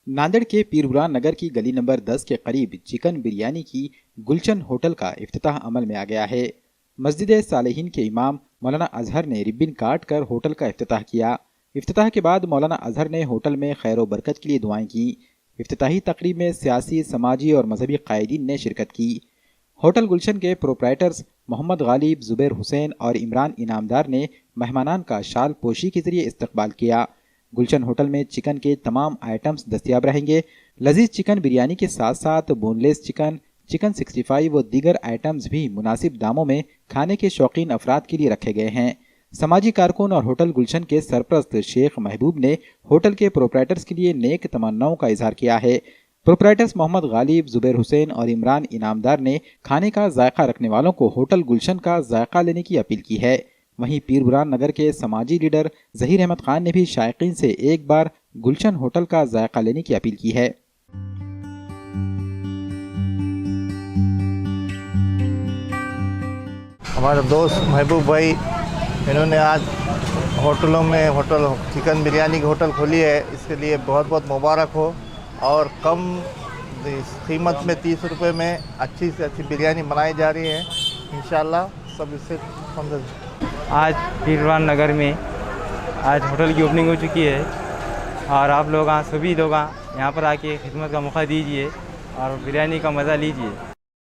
नांदेड़ के पीरबुरान नगर की गली नंबर 10 के करीब चिकन बिरयानी की गुलशन होटल का इफ्तिताह अमल में आ गया है। मस्जिद सालेहीन के इमाम मौलाना अजहर ने रिब्बिन काट कर होटल का इफ्तिताह किया। इफ्तिताह के बाद मौलाना अजहर ने होटल में खैर व बरकत के लिए दुआएं की। इफ्तिताही तकरीब में सियासी, समाजी और मजहबी कायदीन ने शिरकत की। होटल गुलशन के प्रोप्राइटर्स मोहम्मद गालिब, जुबैर हुसैन और इमरान इनामदार ने मेहमानान का शाल पोशी के जरिए इस्तकबाल किया। गुलशन होटल में चिकन के तमाम आइटम्स दस्तयाब रहेंगे। लजीज चिकन बिरयानी के साथ साथ बोनलेस चिकन, चिकन 65 व दीगर आइटम्स भी मुनासिब दामों में खाने के शौकीन अफराद के लिए रखे गए हैं। समाजी कारकुन और होटल गुलशन के सरप्रस्त शेख महबूब ने होटल के प्रोप्राइटर्स के लिए नेक तमन्नाओं का इजहार किया है। प्रोप्राइटर्स मोहम्मद गालिब, जुबैर हुसैन और इमरान इनामदार ने खाने का जायका रखने वालों को होटल गुलशन का जायका लेने की अपील की है। वहीं पीरबुरान नगर के समाजी लीडर जहीर अहमद खान ने भी शायकीन से एक बार गुलशन होटल का जायका लेने की अपील की है। हमारे दोस्त महबूब भाई, इन्होंने आज होटल चिकन बिरयानी की होटल खोली है। इसके लिए बहुत बहुत मुबारक हो और कम कीमत में 30 रुपये में अच्छी से अच्छी बिरयानी बनाई जा रही है। इंशाल्लाह सब इससे आज पीरबुरान नगर में आज होटल की ओपनिंग हो चुकी है और आप लोग सभी लोग यहाँ पर आके खिदमत का मौका दीजिए और बिरयानी का मज़ा लीजिए।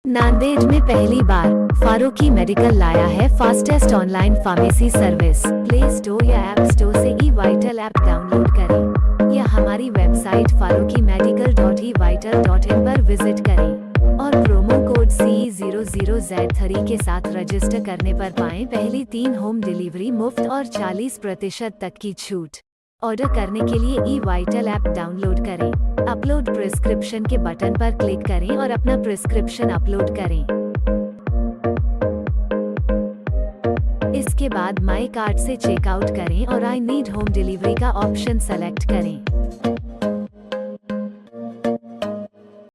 नांदेड़ में पहली बार फारूकी मेडिकल लाया है fastest online pharmacy service. Play store या ऐप स्टोर से ई-वाइटल ऐप डाउनलोड करें या हमारी वेबसाइट farooqimedical.evital.in पर विजिट करें और प्रोमो कोड CE00Z3 के साथ रजिस्टर करने पर पाएं पहली 3 होम डिलीवरी मुफ्त और 40% तक की छूट। ऑर्डर करने के लिए ई-वाइटल ऐप डाउनलोड करें, अपलोड प्रिस्क्रिप्शन के बटन पर क्लिक करें और अपना प्रिस्क्रिप्शन अपलोड करें। इसके बाद माई कार्ड से चेकआउट करें और आई नीड होम डिलीवरी का ऑप्शन सेलेक्ट करें।